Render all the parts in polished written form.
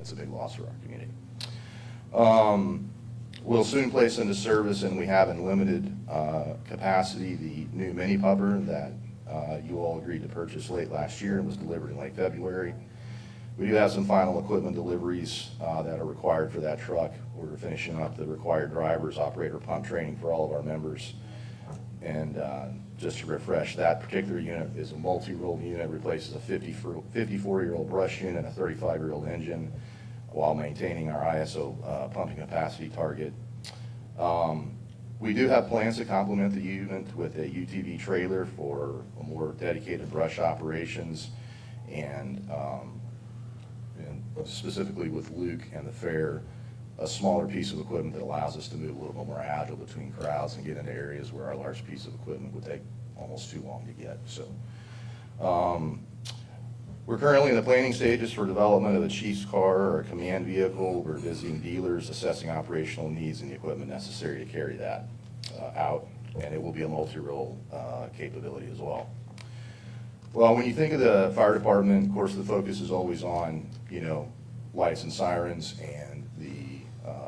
That's a big loss for our community. We'll soon place into service, and we have in limited capacity, the new mini pupper that you all agreed to purchase late last year and was delivered in late February. We do have some final equipment deliveries that are required for that truck. We're finishing up the required drivers, operator pump training for all of our members. And just to refresh, that particular unit is a multi-role unit, replaces a 54-year-old brush unit, a 35-year-old engine, while maintaining our ISO pumping capacity target. We do have plans to complement the unit with a UTV trailer for more dedicated brush operations, and specifically with Luke and the fair, a smaller piece of equipment that allows us to move a little bit more agile between crowds and get into areas where our large piece of equipment would take almost too long to get. So we're currently in the planning stages for development of a chief's car or a command vehicle. We're visiting dealers, assessing operational needs and the equipment necessary to carry that out, and it will be a multi-role capability as well. Well, when you think of the fire department, of course, the focus is always on, you know, lights and sirens and the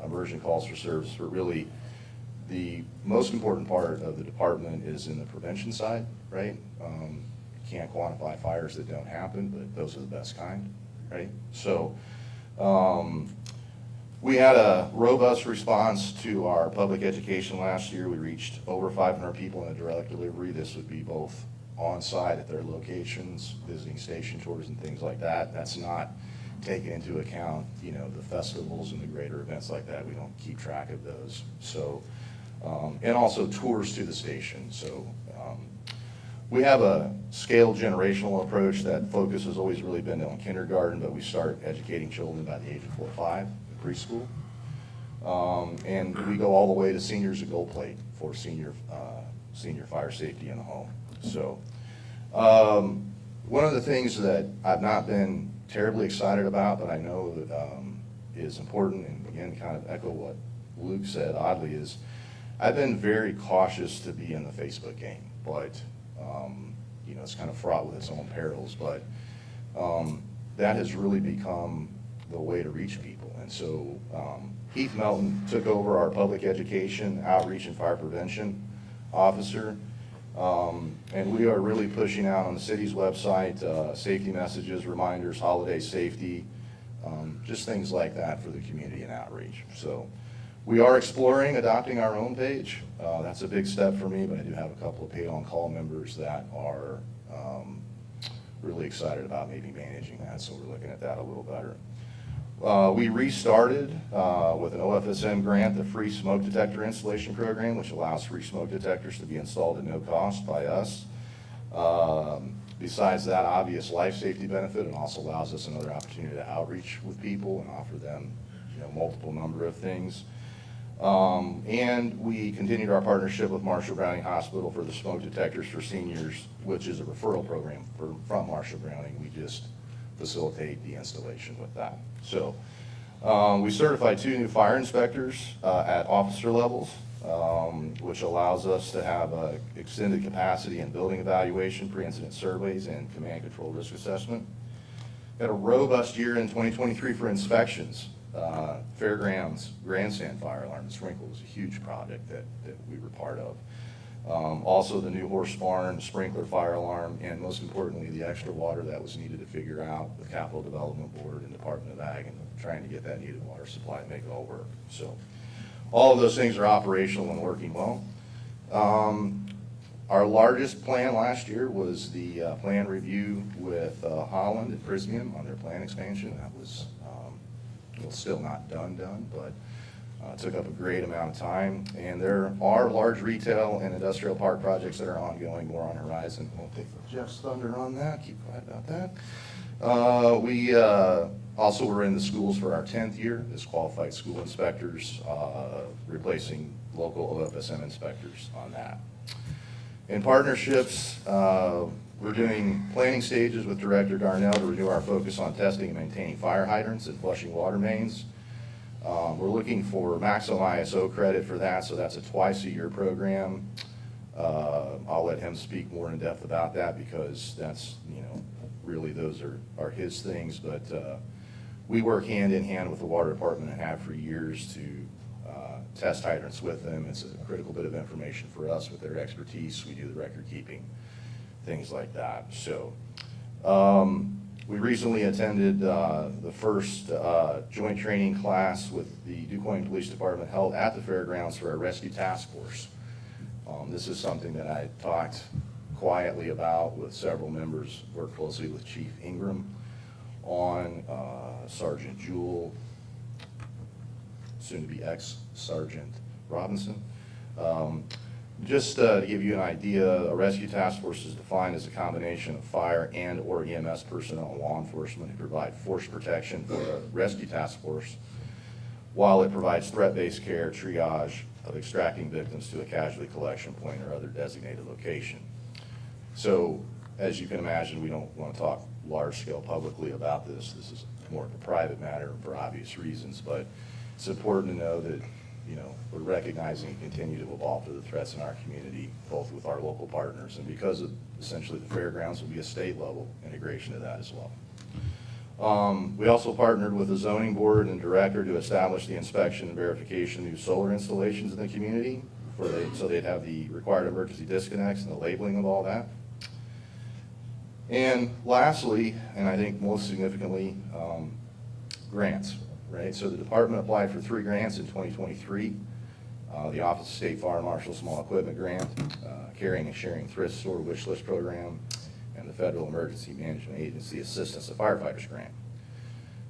immersion calls for service, but really the most important part of the department is in the prevention side, right? Can't quantify fires that don't happen, but those are the best kind, right? So we had a robust response to our public education last year. We reached over 500 people in a direct delivery. This would be both on-site at their locations, visiting station tours and things like that. That's not taking into account, you know, the festivals and the greater events like that. We don't keep track of those. So, and also tours to the station. So we have a scaled generational approach. That focus has always really been on kindergarten, but we start educating children by the age of 4 or 5 in preschool. And we go all the way to seniors at gold plate for senior fire safety in the home. So one of the things that I've not been terribly excited about, but I know that is important, and again, kind of echo what Luke said, oddly, is I've been very cautious to be in the Facebook game, but you know, it's kind of fraught with its own perils, but that has really become the way to reach people. And so Heath Melton took over our public education, outreach, and fire prevention officer. And we are really pushing out on the city's website, safety messages, reminders, holiday safety, just things like that for the community and outreach. So we are exploring adopting our own page. That's a big step for me, but I do have a couple of paid on-call members that are really excited about maybe managing that, so we're looking at that a little better. We restarted with an OFSM grant, the free smoke detector installation program, which allows free smoke detectors to be installed at no cost by us. Besides that obvious life safety benefit, it also allows us another opportunity to outreach with people and offer them, multiple number of things. And we continued our partnership with Marshall Browning Hospital for the smoke detectors for seniors, which is a referral program from Marshall Browning. We just facilitate the installation with that. So we certified 2 new fire inspectors at officer levels, which allows us to have extended capacity in building evaluation, pre-incident surveys, and command control risk assessment. Had a robust year in 2023 for inspections. Fairgrounds grandstand fire alarm and sprinkler was a huge project that we were part of. Also the new horse barn sprinkler fire alarm, and most importantly the extra water that was needed to figure out the Capital Development Board and Department of Ag and trying to get that needed water supply and make it all work. So all of those things are operational and working well. Our largest plan last year was the plan review with Holland and Prismium on their plan expansion. That was still not done, but took up a great amount of time. And there are large retail and industrial park projects that are ongoing, more on horizon. Won't take Jeff's thunder on that, keep quiet about that. We also were in the schools for our 10th year as qualified school inspectors, replacing local OFSM inspectors on that. In partnerships, we're doing planning stages with Director Darnell to renew our focus on testing and maintaining fire hydrants and flushing water mains. We're looking for maximum ISO credit for that, so that's a twice-a-year program. I'll let him speak more in depth about that because that's, really those are his things, but we work hand in hand with the water department and have for years to test hydrants with them. It's a critical bit of information for us with their expertise. We do the record keeping, things like that. So we recently attended the first joint training class with the Quoin Police Department held at the fairgrounds for our rescue task force. This is something that I talked quietly about with several members, worked closely with Chief Ingram on, Sergeant Jewell, soon to be ex-Sergeant Robinson. Just to give you an idea, a rescue task force is defined as a combination of fire and or EMS personnel and law enforcement who provide force protection for the rescue task force, while it provides threat-based care, triage of extracting victims to a casualty collection point or other designated location. So, as you can imagine, we don't want to talk large-scale publicly about this. This is more of a private matter for obvious reasons, but it's important to know that we're recognizing and continue to evolve to the threats in our community, both with our local partners and because of essentially the fairgrounds will be a state level integration of that as well. We also partnered with the zoning board and director to establish the inspection and verification of new solar installations in the community so they'd have the required emergency disconnects and the labeling of all that. And lastly, and I think most significantly, grants. Right, so the department applied for 3 grants in 2023. The Office of State Fire Marshal Small Equipment Grant, Carrying and Sharing Thrift Store Wish List Program, and the Federal Emergency Management Agency Assistance to Firefighters Grant.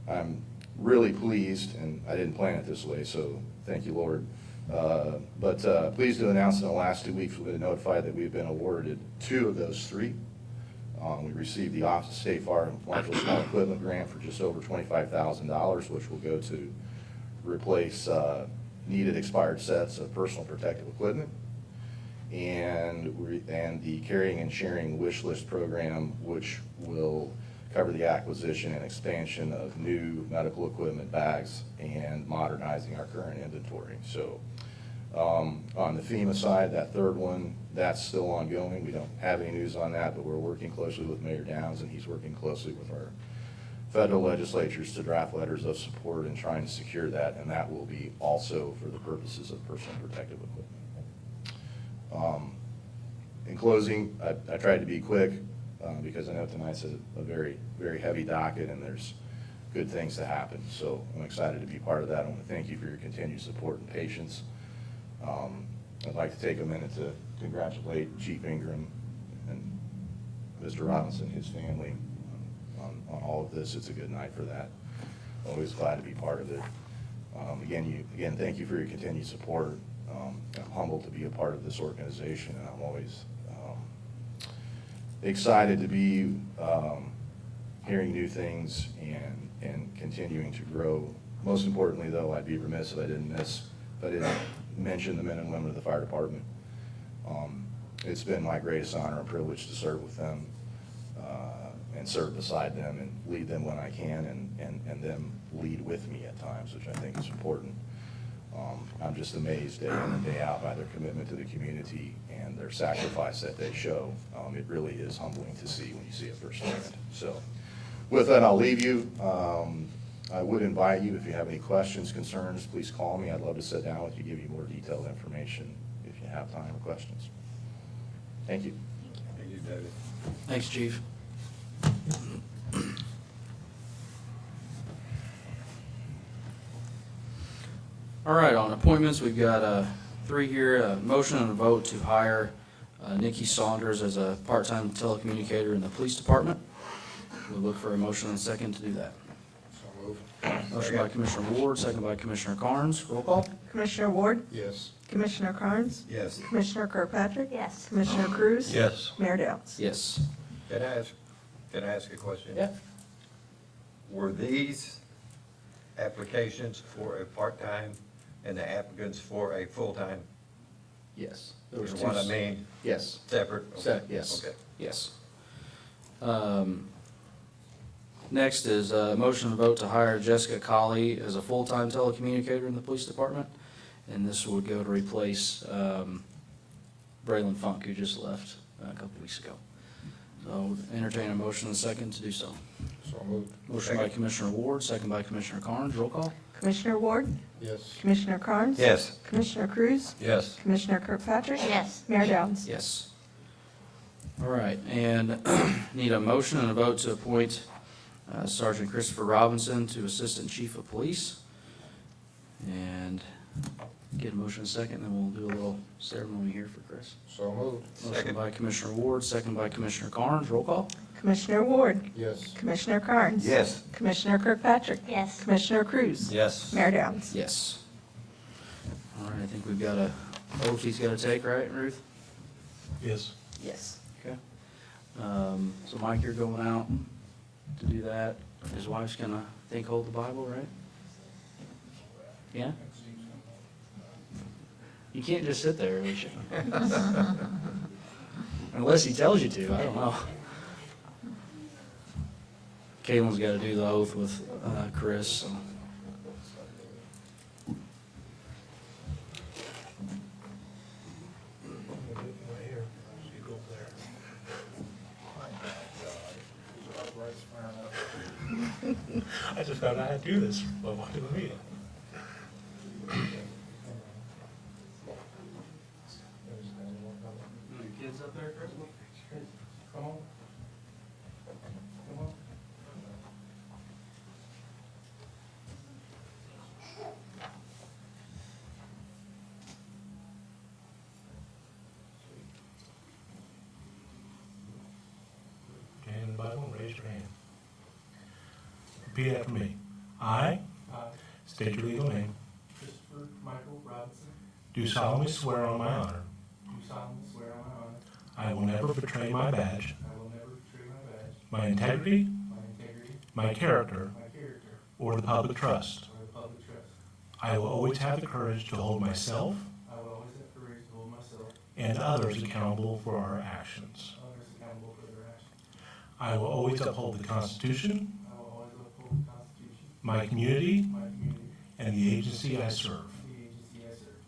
I'm really pleased, and I didn't plan it this way, so thank you, Lord. But pleased to announce in the last 2 weeks we've been notified that we've been awarded 2 of those 3. We received the Office of State Fire Marshal Small Equipment Grant for just over $25,000, which will go to replace needed expired sets of personal protective equipment. And the Carrying and Sharing Wish List Program, which will cover the acquisition and expansion of new medical equipment bags and modernizing our current inventory. So on the FEMA side, that 3rd one, that's still ongoing. We don't have any news on that, but we're working closely with Mayor Downs, and he's working closely with our federal legislatures to draft letters of support and trying to secure that, and that will be also for the purposes of personal protective equipment. In closing, I tried to be quick because I know tonight's a very, very heavy docket, and there's good things to happen. So I'm excited to be part of that. I want to thank you for your continued support and patience. I'd like to take a minute to congratulate Chief Ingram and Mr. Robinson, his family, on all of this. It's a good night for that. Always glad to be part of it. Again, thank you for your continued support. I'm humbled to be a part of this organization, and I'm always excited to be hearing new things and continuing to grow. Most importantly, though, I'd be remiss if I didn't mention the men and women of the fire department. It's been my greatest honor and privilege to serve with them and serve beside them and lead them when I can, and them lead with me at times, which I think is important. I'm just amazed day in and day out by their commitment to the community and their sacrifice that they show. It really is humbling to see when you see it firsthand. So with that, I'll leave you. I would invite you, if you have any questions, concerns, please call me. I'd love to sit down with you, give you more detailed information if you have time or questions. Thank you. Thank you, David. Thanks, Chief. All right, on appointments, we've got 3 here, a motion and a vote to hire Nikki Saunders as a part-time telecommunicator in the police department. We'll look for a motion and a second to do that. So moved. Motion by Commissioner Ward, second by Commissioner Carnes. Roll call? Commissioner Ward? Yes. Commissioner Carnes? Yes. Commissioner Kirkpatrick? Yes. Commissioner Cruz? Yes. Mayor Downs? Yes. Can I ask a question? Yeah. Were these applications for a part-time and the applicants for a full-time? Yes. Is what I mean, Yes. separate? Yes. Okay. Yes. Next is a motion and vote to hire Jessica Colley as a full-time telecommunicator in the police department. And this would go to replace Braylon Funk, who just left a couple weeks ago. So entertain a motion and a second to do so. So moved. Motion by Commissioner Ward, second by Commissioner Carnes. Roll call? Commissioner Ward? Yes. Commissioner Carnes? Yes. Commissioner Cruz? Yes. Commissioner Kirkpatrick? Yes. Mayor Downs? Yes. All right, and need a motion and a vote to appoint Sergeant Christopher Robinson to Assistant Chief of Police. And get a motion and a second, and then we'll do a little ceremony here for Chris. So moved. Motion Second. by Commissioner Ward, second by Commissioner Carnes. Roll call? Commissioner Ward? Yes. Commissioner Carnes? Yes. Commissioner Kirkpatrick? Yes. Commissioner Cruz? Yes. Mayor Downs? Yes. All right, I think we've got a oath he's got to take, right, Ruth? Yes. Yes. Okay. So Mike, you're going out to do that. His wife's gonna, hold the Bible, right? Yeah? You can't just sit there, Alicia. Unless he tells you to, I don't know. Caitlin's gotta do the oath with Chris, so. I just found out how to do this while watching the meeting. Your kids up there, Chris? Come on. Come on. Okay, in the Bible, raise your hand. Repeat after me. I state your legal name. Christopher Michael Robinson, Do solemnly swear on my honor do solemnly swear on my honor, I will never betray my badge, I will never betray my badge, my integrity, my integrity, my character, my character, or the public trust. or the public trust. I will always have the courage to hold myself I will always have courage to hold myself, and others accountable for our actions. others accountable for their actions. I will always uphold the Constitution, I will always uphold the Constitution, my community, my community, and the agency I serve. and the agency I serve.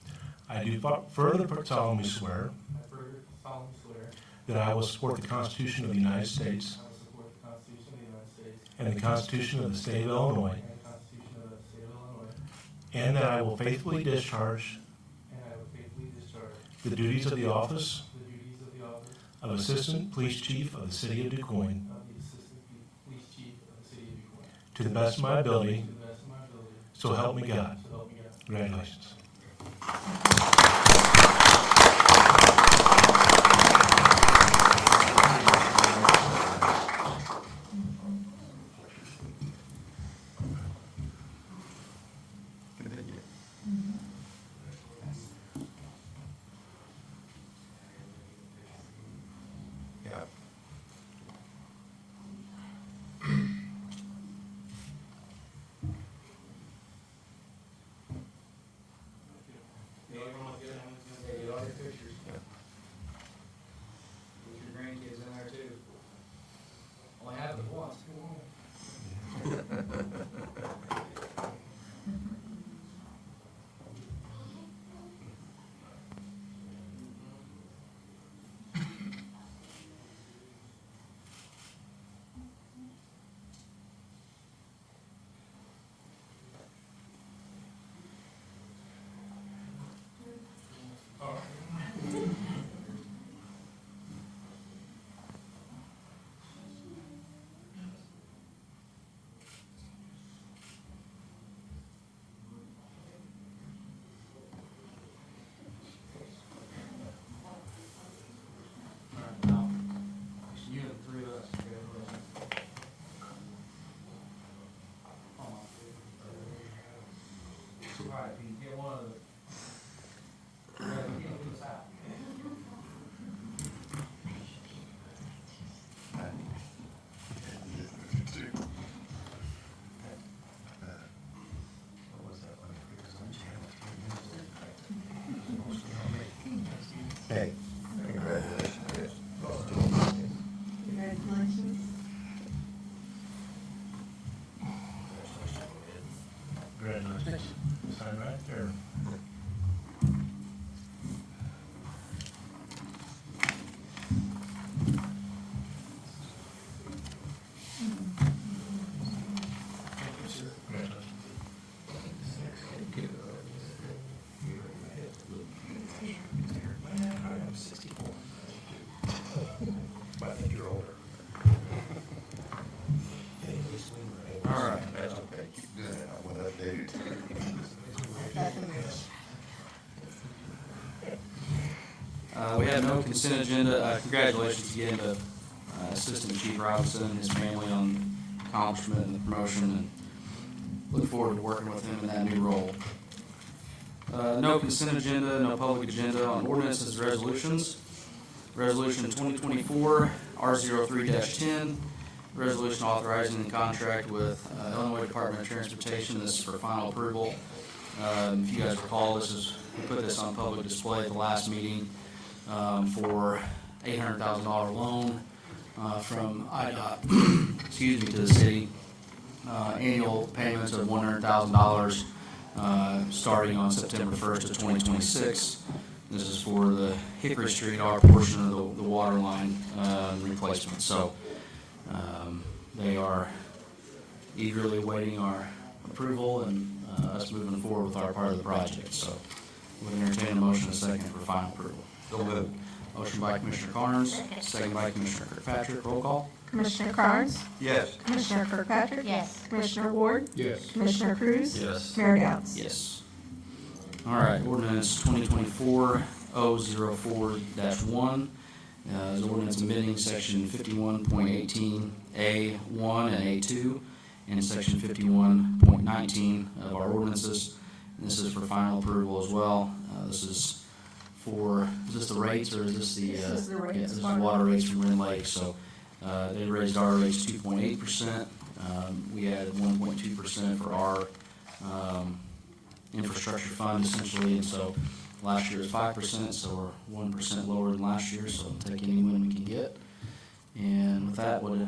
I do further solemnly swear I further solemnly swear that I will support the Constitution of the United States I will support the Constitution of the United States and the Constitution of the State of Illinois, and the Constitution of the State of Illinois, and that I will faithfully discharge and I will faithfully discharge the duties of the office the duties of the office of Assistant Police Chief of the City of DuQuoin of the Assistant Police Chief of the City of DuQuoin, to the best of my ability, to the best of my ability, so help me God. so help me God. Congratulations. too high. If you get one of the, you can't lose out. Hey, congratulations. Congratulations. Congratulations. Sign right there. Congratulations. I am 64. But I think you're older. All right, that's okay. Keep doing it. I will update it. We have no consent agenda. Congratulations again to Assistant Chief Robinson and his family on the accomplishment and the promotion, and look forward to working with him in that new role. No consent agenda, no public agenda on ordinances and resolutions. Resolution 2024 R03-10, resolution authorizing the contract with Illinois Department of Transportation. This is for final approval. If you guys recall, we put this on public display at the last meeting for $800,000 loan from IDOT, excuse me, to the city. Annual payments of $100,000 starting on September 1st of 2026. This is for the Hickory Street, our portion of the water line replacement. So they are eagerly awaiting our approval and us moving forward with our part of the project. So we'll entertain a motion and a second for final approval. So moved. Motion by Commissioner Carnes, second by Commissioner Kirkpatrick. Roll call. Commissioner Carnes? Yes. Commissioner Kirkpatrick? Yes. Commissioner Ward? Yes. Commissioner Cruz? Yes. Mayor Downs? Yes. All right, ordinance 2024-004-1 is ordinance amending section 51.18A1 and A2 and section 51.19 of our ordinances. And this is for final approval as well. This is this the rates or is this the? This is the rates. Yeah, this is water rates from Lynn Lake. So they raised our rates 2.8%. We added 1.2% for our infrastructure fund essentially, and so last year was 5%, so we're 1% lower than last year, so take any win we can get. And with that, would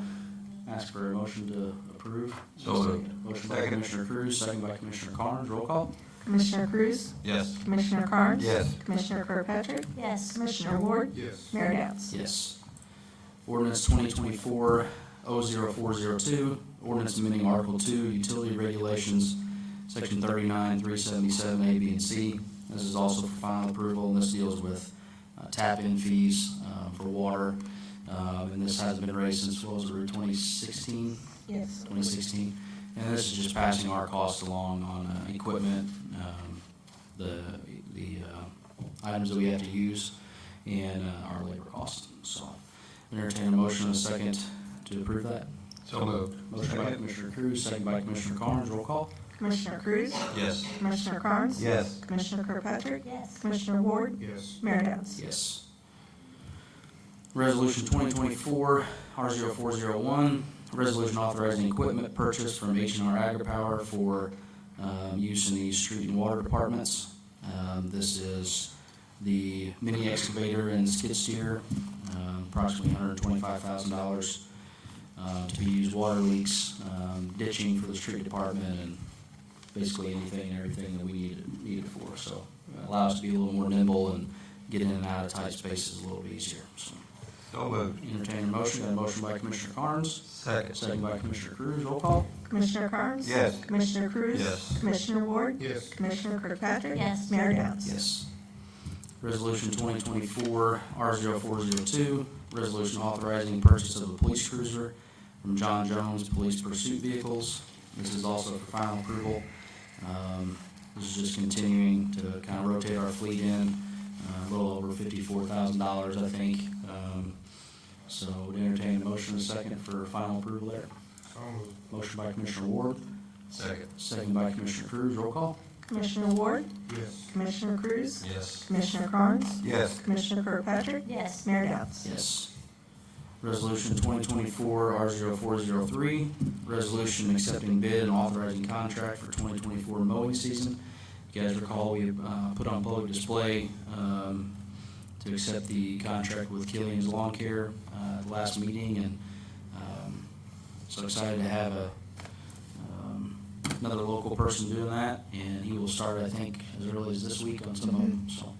ask for a motion to approve. So moved. Motion by Second. Commissioner Cruz, second by Commissioner Carnes. Roll call. Commissioner Cruz? Yes. Commissioner Carnes? Yes. Commissioner Kirkpatrick? Yes. Commissioner Ward? Yes. Mayor Downs? Yes. Ordinance 2024-00402, ordinance amending Article 2, utility regulations, Section 39-377 A, B, and C. This is also for final approval, and this deals with tap-in fees for water. And this has been raised since, what was it, 2016? Yes. 2016. And this is just passing our costs along on equipment, the items that we have to use, and our labor costs. So entertain a motion and a second to approve that. So moved. Motion by Commissioner Cruz, second by Commissioner Carnes. Roll call. Commissioner Cruz? Yes. Commissioner Carnes? Yes. Commissioner Kirkpatrick? Yes. Commissioner Ward? Yes. Mayor Downs? Yes. Resolution 2024-R0401, resolution authorizing equipment purchase from H&R Agri-Power for use in the street and water departments. This is the mini excavator and skid steer, approximately $125,000 to be used water leaks, ditching for the street department, and basically anything and everything that we need it for. So allow us to be a little more nimble and get in and out of tight spaces a little bit easier. So So moved. entertain a motion. Got a motion by Commissioner Carnes, Second. second by Commissioner Cruz. Roll call. Commissioner Carnes? Yes. Commissioner Cruz? Yes. Commissioner Ward? Yes. Commissioner Kirkpatrick? Yes. Mayor Downs? Yes. Resolution 2024-R0402, resolution authorizing purchase of a police cruiser from John Jones Police Pursuit Vehicles. This is also for final approval. This is just continuing to kind of rotate our fleet in, a little over $54,000, I think. So would entertain a motion and a second for final approval there. So moved. Motion by Commissioner Ward, Second. second by Commissioner Cruz. Roll call. Commissioner Ward, Yes. Commissioner Cruz, Yes. Commissioner Carnes, Yes. Commissioner Kirkpatrick, Yes. Mayor Downs. Yes. Resolution 2024-R0403, resolution accepting bid and authorizing contract for 2024 mowing season. You guys recall, we put on public display to accept the contract with Killian's Lawn Care last meeting, and so excited to have another local person doing that, and he will start, I think, as early as this week on some of them, so.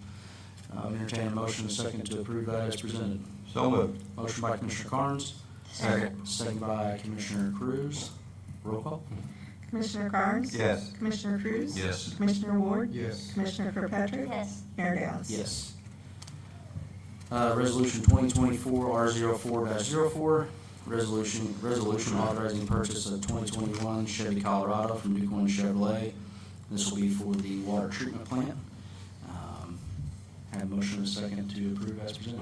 Entertain a motion, a second to approve that as presented. So moved. Motion by Commissioner Carnes. Second. Second by Commissioner Cruz. Roll call. Commissioner Carnes, Yes. Commissioner Cruz, Yes. Commissioner Ward, Yes. Commissioner Kirkpatrick, Yes. Mayor Downs. Yes. Resolution 2024-R04-04, resolution authorizing purchase of 2021 Chevy Colorado from Quoin Chevrolet. This will be for the water treatment plant. Have a motion and a second to approve as presented.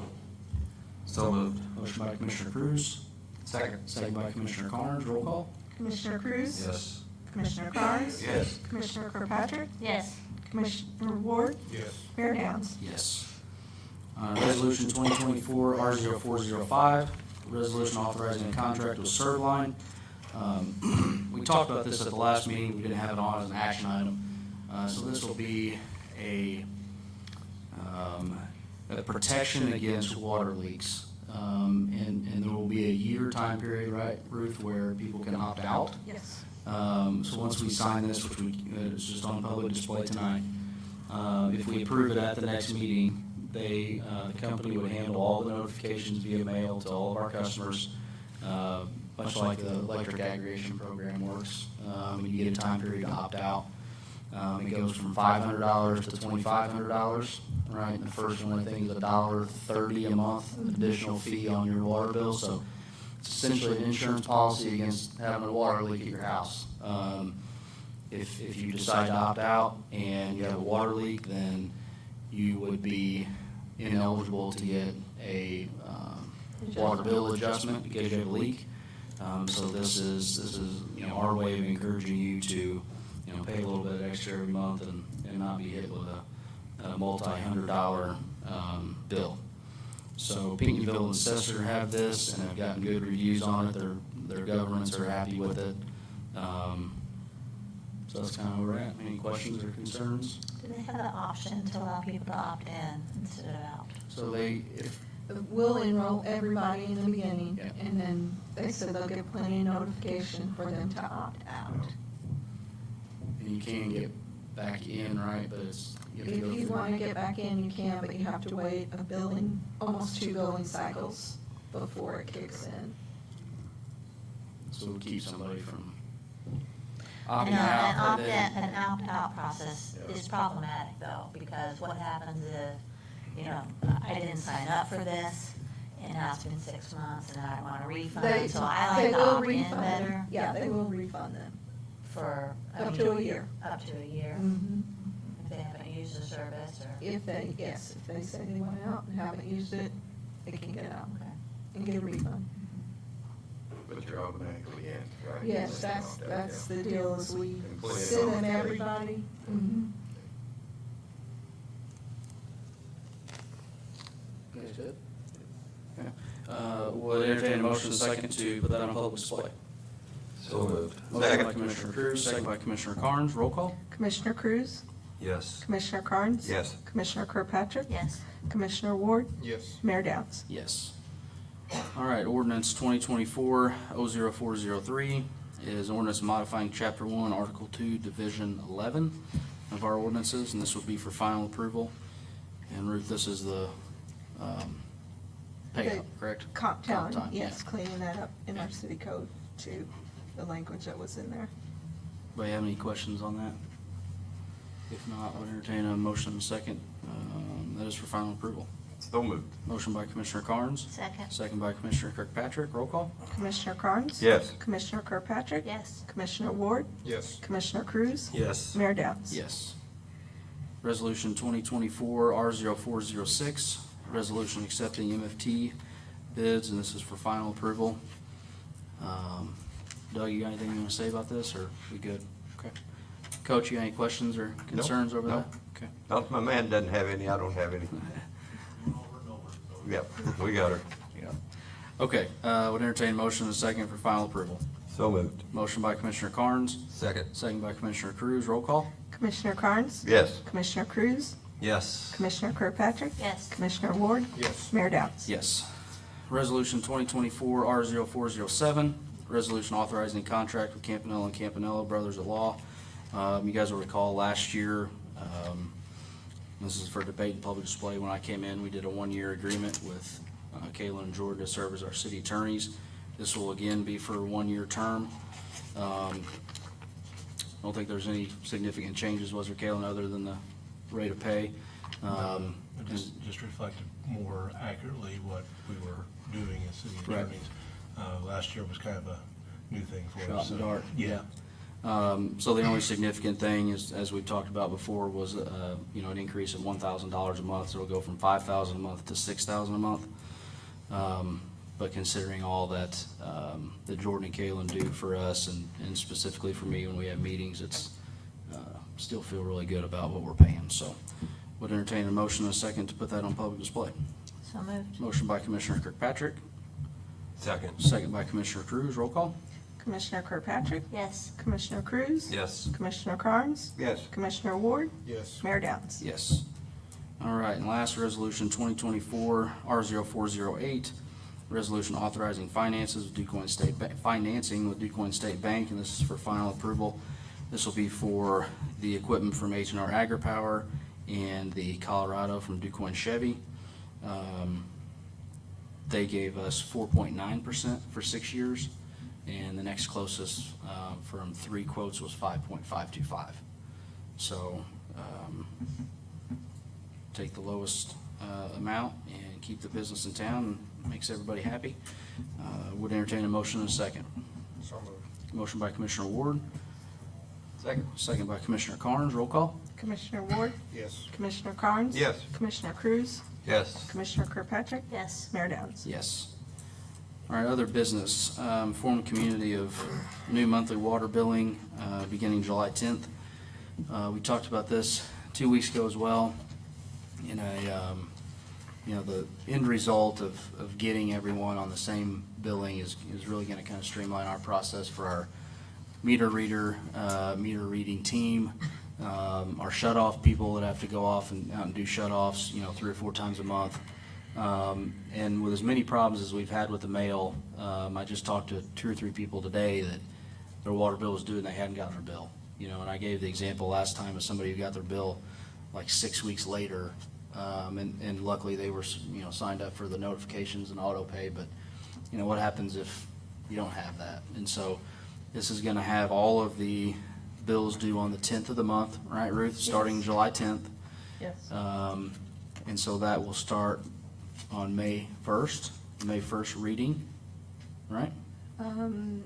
So moved. Motion by Commissioner Cruz. Second. Second by Commissioner Carnes. Roll call. Commissioner Cruz, Yes. Commissioner Carnes, Yes. Commissioner Kirkpatrick, Yes. Commissioner Ward, Yes. Mayor Downs. Yes. Resolution 2024-R0405, resolution authorizing a contract with Servline. We talked about this at the last meeting, we didn't have it on as an action item. So this will be a protection against water leaks. And there will be a year time period, right, Ruth, where people can opt out. Yes. So once we sign this, which is just on public display tonight, if we approve it at the next meeting, the company would handle all the notifications via mail to all of our customers, much like the electric aggregation program works. And you get a time period to opt out. It goes from $500 to $2,500, right? And the first one, I think, is $1.30 a month additional fee on your water bill. So it's essentially an insurance policy against having a water leak at your house. If you decide to opt out and you have a water leak, then you would be ineligible to get a water bill adjustment because you have a leak. So this is our way of encouraging you to pay a little bit extra every month and not be hit with a multi-$100 bill. So Pinckneyville and Assessor have this and have gotten good reviews on it. Their governments are happy with it. So that's kind of where we're at. Any questions or concerns? Do they have the option to allow people to opt in instead of out? So We'll enroll everybody in the beginning, Yeah. and then they said they'll get plenty of notification for them to opt out. and you can get back in, right, but it's. have to If go you through- want to get back in, you can, but you have to wait almost 2 billing cycles before it kicks in. So we'll keep somebody from And opting out. an opt-out process is problematic though, because what happens if, I didn't sign up for this, and now it's been 6 months, and I want a refund, so I They like to will opt in refund them. better Yeah, they will refund them. for. Up to a year. Up to a year, Mhm. if they haven't used the service or. If they say they went out and haven't used it, they can get out Okay. and get a refund. But you're automatically in, right? Yes, that's the deal, is we Employee send them notification. everybody. Mhm. You guys good? Okay. We'll entertain a motion and a second to put that on public display. So moved. Motion by Commissioner Cruz, second by Commissioner Carnes. Roll call. Commissioner Cruz, Yes. Commissioner Carnes. Yes. Commissioner Kirkpatrick. Yes. Commissioner Ward, Yes. Mayor Downs. Yes. All right, ordinance 2024-00403 is ordinance modifying Chapter 1, Article 2, Division 11 of our ordinances, and this would be for final approval. And Ruth, this is the payout, correct? Comp Comp time, time, yes, yeah. cleaning that up in our city code to the language that was in there. Do you have any questions on that? If not, we'll entertain a motion and a second. That is for final approval. So moved. Motion by Commissioner Carnes, Second. second by Commissioner Kirkpatrick. Roll call. Commissioner Carnes. Yes. Commissioner Kirkpatrick. Yes. Commissioner Ward, Yes. Commissioner Cruz, Yes. Mayor Downs. Yes. Resolution 2024-R0406, resolution accepting MFT bids, and this is for final approval. Doug, you got anything you want to say about this, or we good? Okay. Coach, you got any questions or concerns over no. that? Okay. Not if my man doesn't have any, I don't have any. Yep, we got her. Yeah. Okay, would entertain a motion and a second for final approval. So moved. Motion by Commissioner Carnes, Second. second by Commissioner Cruz. Roll call? Commissioner Carnes? Yes. Commissioner Cruz? Yes. Commissioner Kirkpatrick? Yes. Commissioner Ward? Yes. Mayor Downs? Yes. Resolution 2024 R0407, resolution authorizing a contract with Campanella and Campanella Brothers at Law. You guys will recall last year, this is for debate and public display. When I came in, we did a one-year agreement with Kayla and Jordan to serve as our city attorneys. This will again be for a one-year term. I don't think there's any significant changes, was there, Kayla, other than the rate of pay? It just reflected more accurately what we were doing as city Right. attorneys. Last year was kind of a new thing for Shot us. in the so, dark. Yeah. So the only significant thing is, as we've talked about before, was, an increase of $1,000 a month. So it'll go from $5,000 a month to $6,000 a month. But considering all that, that Jordan and Kalen do for us and specifically for me when we have meetings, it's, still feel really good about what we're paying. So would entertain a motion and a second to put that on public display. So moved. Motion by Commissioner Kirkpatrick, Second. second by Commissioner Cruz. Roll call? Commissioner Kirkpatrick? Yes. Commissioner Cruz? Yes. Commissioner Carnes? Yes. Commissioner Ward? Yes. Mayor Downs? Yes. All right, and last resolution, 2024 R0408, resolution authorizing finances with Quoin State financing with Quoin State Bank, and this is for final approval. This will be for the equipment from H&R AgriPower and the Colorado from Quoin Chevy. They gave us 4.9% for 6 years, and the next closest from 3 quotes was 5.525. So, take the lowest amount and keep the business in town, and makes everybody happy. Would entertain a motion in a second. So moved. Motion by Commissioner Ward, Second. second by Commissioner Carnes. Roll call? Commissioner Ward? Yes. Commissioner Carnes? Yes. Commissioner Cruz? Yes. Commissioner Kirkpatrick? Yes. Mayor Downs? Yes. All right, other business, form a community of new monthly water billing, beginning July 10th. We talked about this 2 weeks ago as well. In the end result of getting everyone on the same billing is really gonna kind of streamline our process for our meter reading team, our shut-off people that have to go off and out and do shut-offs, 3 or 4 times a month. And with as many problems as we've had with the mail, I just talked to 2 or 3 people today that their water bill was due and they hadn't gotten their bill. And I gave the example last time of somebody who got their bill like 6 weeks later, and luckily they were, signed up for the notifications and auto pay, but, what happens if you don't have that? And so this is gonna have all of the bills due on the 10th of the month, right, Ruth, starting Yes. July 10th. Yes. And so that will start on May 1st reading, right?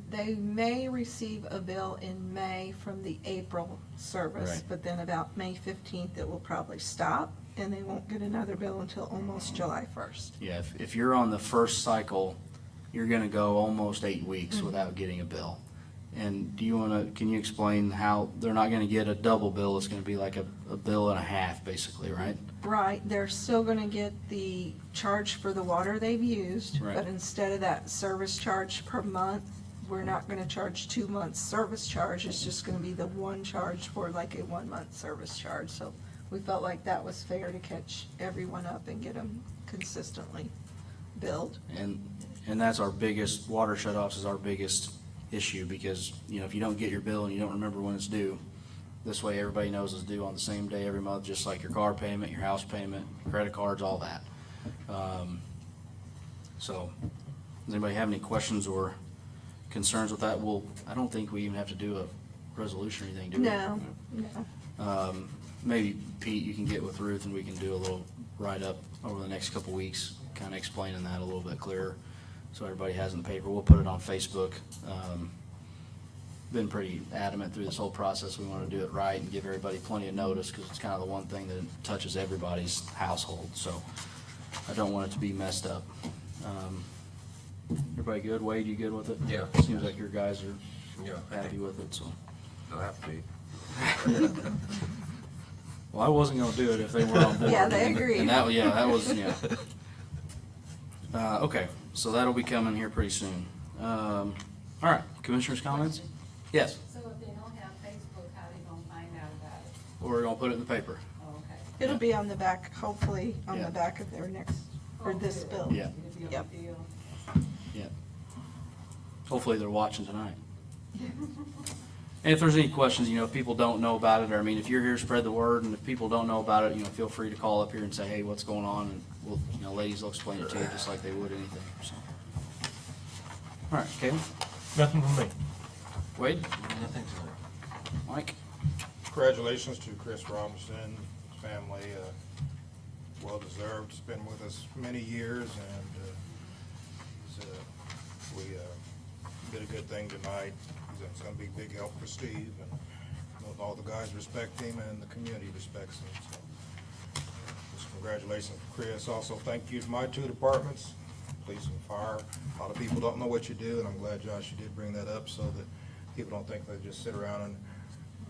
They may receive a bill in May from the April service, Right. but then about May 15th, it will probably stop, and they won't get another bill until almost July 1st. Yeah, if you're on the first cycle, you're gonna go almost 8 weeks without getting a bill. And can you explain how they're not gonna get a double bill, it's gonna be like a bill and a half, basically, right? Right, they're still gonna get the charge for the water they've used, Right. but instead of that service charge per month, we're not gonna charge 2 months service charge, it's just gonna be the one charge for like a 1 month service charge. So we felt like that was fair to catch everyone up and get them consistently billed. And that's our biggest, water shutoffs is our biggest issue, because, if you don't get your bill and you don't remember when it's due, this way everybody knows it's due on the same day every month, just like your car payment, your house payment, credit cards, all that. So, does anybody have any questions or concerns with that? Well, I don't think we even have to do a resolution or anything, do we? No, no. Maybe Pete, you can get with Ruth and we can do a little write-up over the next couple weeks, kind of explaining that a little bit clearer, so everybody has in the paper. We'll put it on Facebook. Been pretty adamant through this whole process. We want to do it right and give everybody plenty of notice, because it's kind of the one thing that touches everybody's household, so I don't want it to be messed up. Everybody good? Wade, you good with it? Yeah. Seems like your guys are Yeah. happy with it, so. They'll have to be. Well, I wasn't gonna do it if they were on board. Yeah, they agreed. And that, yeah, that was, yeah. Okay, so that'll be coming here pretty soon. All right, commissioners' comments? Yes, So if they don't have Facebook, how they gonna find out about it? we're gonna put it in the paper. Oh, okay. It'll be on the back, hopefully, on Yeah. the back of their next, or this bill. Yeah. It'll be on Yep. the deal. Yeah. Hopefully they're watching tonight. And if there's any questions, if people don't know about it, or, I mean, if you're here, spread the word, and if people don't know about it, feel free to call up here and say, hey, what's going on, and we'll, ladies will explain it to you just like they would anything, so. All right, Caleb? Nothing from me. Wade? Nothing Mike? Congratulations to Chris Robinson, family, well-deserved. He's been with us many years, and we did a good thing tonight. It's going to be a big help for Steve, and all the guys respect him, and the community respects him. So, just congratulations to Chris. Also, thank you to my two departments, police and fire. A lot of people don't know what you do, and I'm glad, Josh, you did bring that up so that people don't think they just sit around and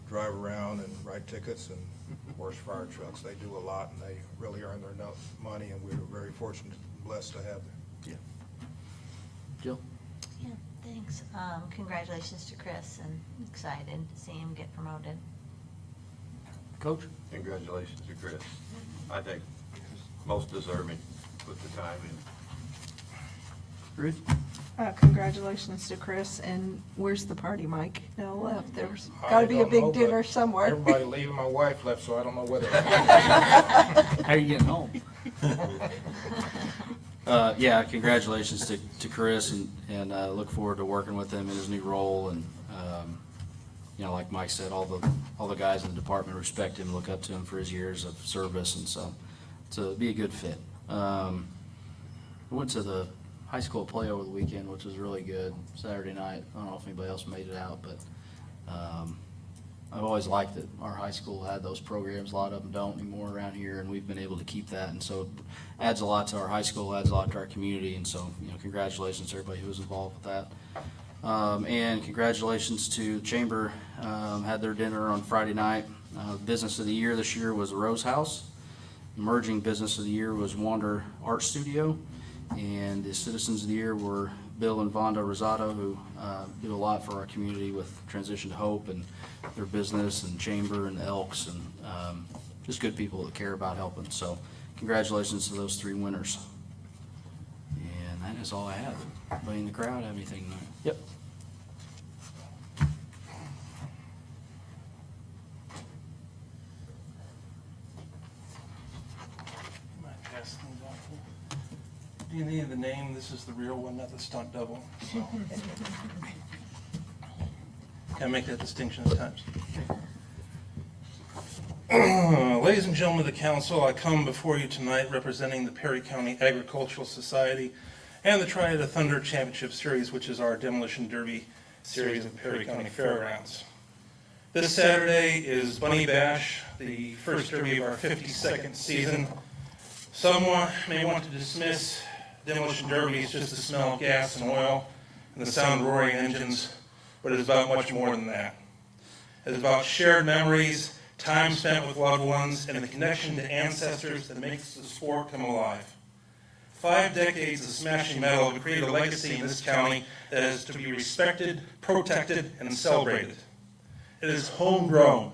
drive around and write tickets and wash fire trucks. They do a lot, and they really earn their money, and we're very fortunate and blessed to have them. Yeah. Jill? Yeah, thanks. Congratulations to Chris, and excited to see him get promoted. Coach? Congratulations to Chris. I think most deserving, put the time in. Ruth? Congratulations to Chris, and where's the party, Mike? No left, there's gotta be a I don't big know, but dinner somewhere. Everybody leaving, my wife left, so I don't know whether. How are you getting home? Yeah, congratulations to Chris, and look forward to working with him in his new role, and, like Mike said, all the guys in the department respect him, look up to him for his years of service, and so, to be a good fit. Went to the high school play over the weekend, which was really good, Saturday night. I don't know if anybody else made it out, but, I've always liked that our high school had those programs. A lot of them don't anymore around here, and we've been able to keep that. And so it adds a lot to our high school, adds a lot to our community. And so, congratulations to everybody who was involved with that. And congratulations to the Chamber, had their dinner on Friday night. Business of the Year this year was Rose House. Emerging Business of the Year was Wander Art Studio. And the Citizens of the Year were Bill and Vonda Rosado, who do a lot for our community with Transition to Hope and their business, and Chamber and the Elks, and just good people that care about helping. So congratulations to those three winners. And that is all I have. Anybody in the crowd have anything tonight? Yep. Might pass things off. Do you need the name? This is the real one, not the stunt double. So. Can I make that distinction at times? Ladies and gentlemen of the council, I come before you tonight representing the Perry County Agricultural Society and the Triad of Thunder Championship Series, which is our demolition derby series of Perry County Fairgrounds. This Saturday is Bunny Bash, the first derby of our 52nd season. Someone may want to dismiss demolition derby as just the smell of gas and oil and the sound of roaring engines, but it is about much more than that. It is about shared memories, time spent with loved ones, and the connection to ancestors that makes the sport come alive. 5 decades of smashing metal have created a legacy in this county that is to be respected, protected, and celebrated. It is homegrown.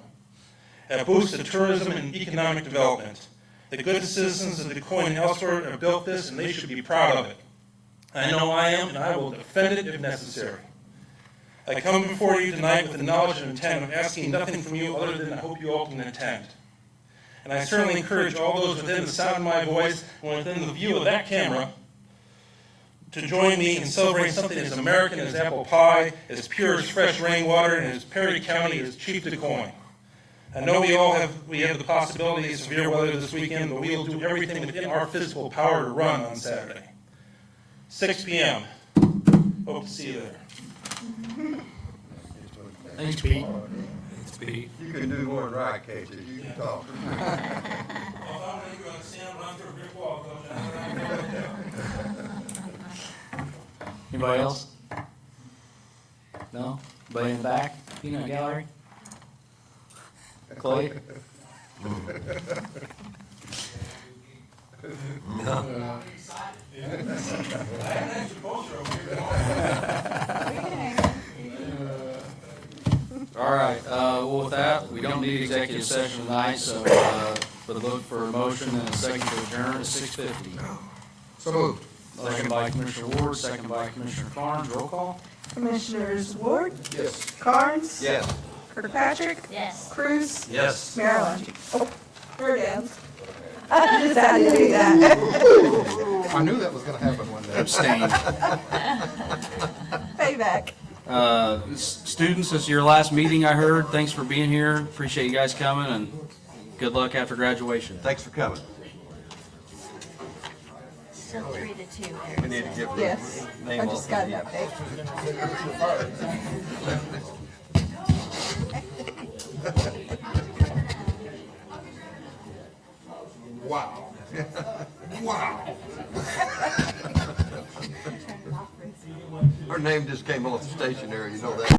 It boosts the tourism and economic development. The good citizens of Quoin and elsewhere have built this, and they should be proud of it. I know I am, and I will defend it if necessary. I come before you tonight with the knowledge and intent of asking nothing from you other than I hope you all can attend. And I certainly encourage all those within the sound of my voice and within the view of that camera to join me in celebrating something as American as apple pie, as pure as fresh rainwater, and as Perry County as Chief to Quoin. I know we have the possibility of severe weather this weekend, but we will do everything within our physical power to run on Saturday. 6 p.m. Hope to see you there. Thanks, Pete. Thanks, Pete. You can do more than I can, so you can talk. Anybody else? No? Anybody in the back? Peanut gallery? Clay? All right, well, with that, we don't need executive session tonight, so, but look for a motion and a second to adjourn at 6:50. So moved. Motion by Commissioner Ward, second by Commissioner Carnes, roll call. Commissioners Ward, Yes. Carnes, Yes. Kirkpatrick, Yes. Cruz, Yes. Maryland. Oh, we're down. I just had to do that. I knew that was gonna happen one day. Abstain. Payback. Students, this is your last meeting, I heard. Thanks for being here. Appreciate you guys coming, and good luck after graduation. Thanks for coming. Still 3-2. We need to get the Yes, name I off just of got an the- update. Wow. Wow. Her name just came off the stationery, you know that.